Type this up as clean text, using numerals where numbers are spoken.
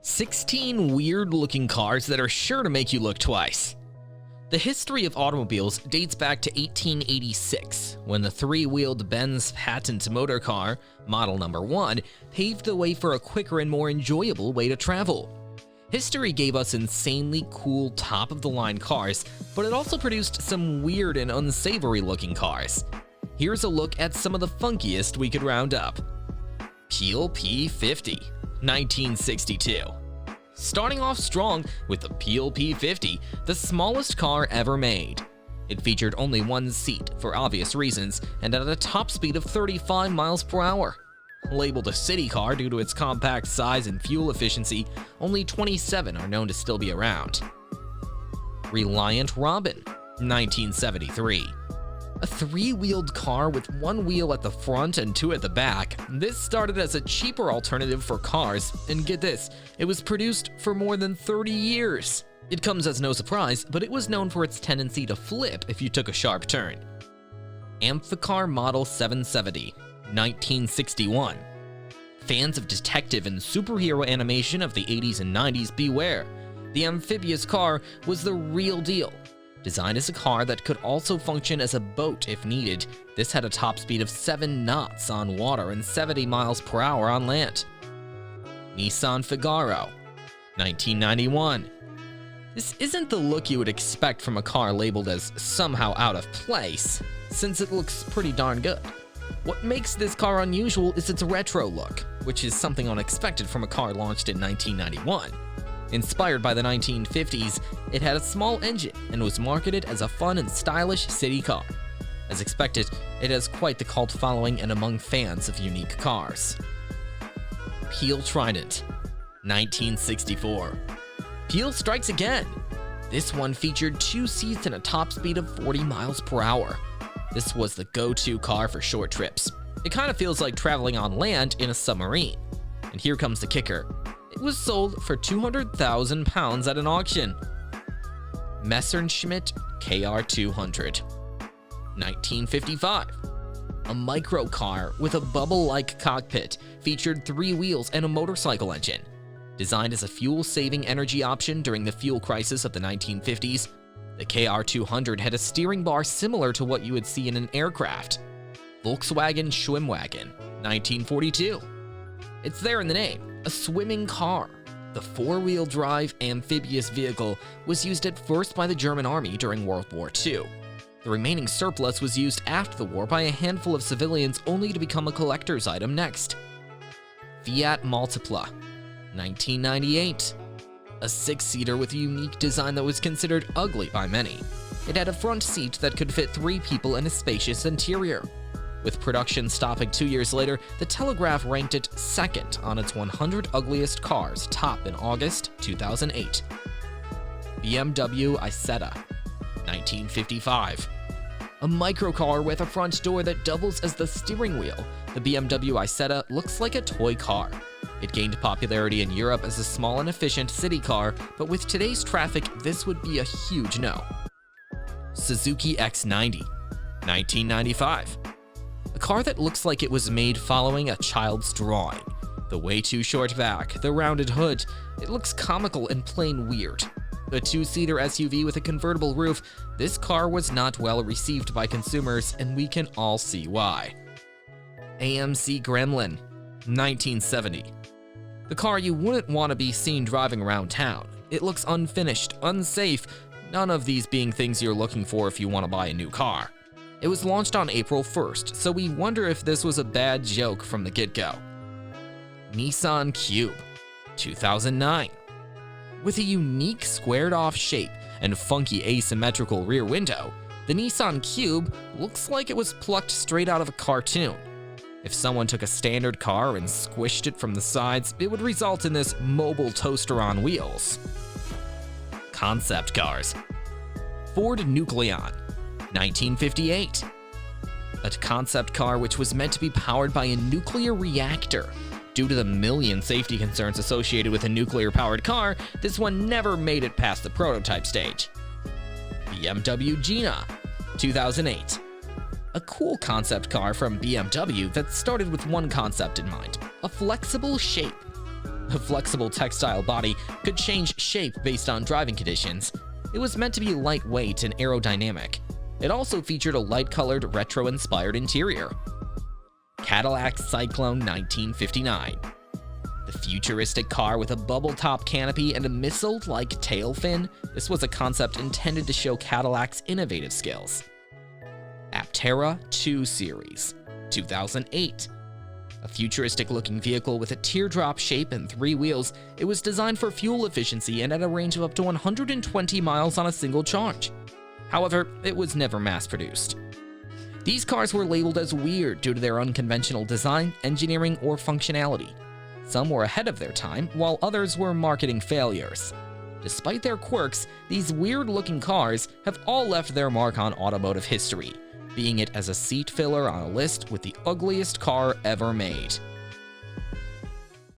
16 weird-looking cars that are sure to make you look twice. The history of automobiles dates back to 1886, when the three-wheeled Benz Patent Motor Car, model number 1, paved the way for a quicker and more enjoyable way to travel. History gave us insanely cool top-of-the-line cars, but it also produced some weird and unsavory-looking cars. Here's a look at some of the funkiest we could round up. Peel P50, 1962. Starting off strong with the Peel P50, the smallest car ever made. It featured only one seat for obvious reasons and at a top speed of 35 miles per hour. Labeled a city car due to its compact size and fuel efficiency, only 27 are known to still be around. Reliant Robin, 1973. A three-wheeled car with one wheel at the front and two at the back, this started as a cheaper alternative for cars, and get this, it was produced for more than 30 years. It comes as no surprise, but it was known for its tendency to flip if you took a sharp turn. Amphicar Model 770, 1961. Fans of detective and superhero animation of the 80s and 90s beware. The amphibious car was the real deal. Designed as a car that could also function as a boat if needed, this had a top speed of 7 knots on water and 70 miles per hour on land. Nissan Figaro, 1991. This isn't the look you would expect from a car labeled as somehow out of place, since it looks pretty darn good. What makes this car unusual is its retro look, which is something unexpected from a car launched in 1991. Inspired by the 1950s, it had a small engine and was marketed as a fun and stylish city car. As expected, it has quite the cult following and among fans of unique cars. Peel Trident, 1964. Peel strikes again. This one featured 2 seats and a top speed of 40 miles per hour. This was the go-to car for short trips. It kind of feels like traveling on land in a submarine. And here comes the kicker. It was sold for £200,000 at an auction. Messerschmitt KR200, 1955. A microcar with a bubble-like cockpit, featured 3 wheels and a motorcycle engine. Designed as a fuel-saving energy option during the fuel crisis of the 1950s, the KR200 had a steering bar similar to what you would see in an aircraft. Volkswagen Schwimmwagen, 1942. It's there in the name, a swimming car. The 4-wheel drive amphibious vehicle was used at first by the German army during World War II. The remaining surplus was used after the war by a handful of civilians only to become a collector's item next. Fiat Multipla, 1998. A 6-seater with a unique design that was considered ugly by many. It had a front seat that could fit 3 people in a spacious interior. With production stopping 2 years later, the Telegraph ranked it second on its 100 ugliest cars top in August 2008. BMW Isetta, 1955. A microcar with a front door that doubles as the steering wheel, the BMW Isetta looks like a toy car. It gained popularity in Europe as a small and efficient city car, but with today's traffic, this would be a huge no. Suzuki X90, 1995. A car that looks like it was made following a child's drawing. The way too short back, the rounded hood, it looks comical and plain weird. A 2-seater SUV with a convertible roof, this car was not well received by consumers, and we can all see why. AMC Gremlin, 1970. The car you wouldn't want to be seen driving around town. It looks unfinished, unsafe, none of these being things you're looking for if you want to buy a new car. It was launched on April 1st, so we wonder if this was a bad joke from the get-go. Nissan Cube, 2009. With a unique squared-off shape and funky asymmetrical rear window, the Nissan Cube looks like it was plucked straight out of a cartoon. If someone took a standard car and squished it from the sides, it would result in this mobile toaster on wheels. Concept cars. Ford Nucleon, 1958. A concept car which was meant to be powered by a nuclear reactor. Due to the million safety concerns associated with a nuclear-powered car, this one never made it past the prototype stage. BMW Gina, 2008. A cool concept car from BMW that started with one concept in mind, a flexible shape. The flexible textile body could change shape based on driving conditions. It was meant to be lightweight and aerodynamic. It also featured a light-colored, retro-inspired interior. Cadillac Cyclone 1959. The futuristic car with a bubble-top canopy and a missile-like tail fin, this was a concept intended to show Cadillac's innovative skills. Aptera 2 Series, 2008. A futuristic-looking vehicle with a teardrop shape and 3 wheels, it was designed for fuel efficiency and at a range of up to 120 miles on a single charge. However, it was never mass-produced. These cars were labeled as weird due to their unconventional design, engineering, or functionality. Some were ahead of their time, while others were marketing failures. Despite their quirks, these weird-looking cars have all left their mark on automotive history, being it as a seat filler on a list with the ugliest car ever made.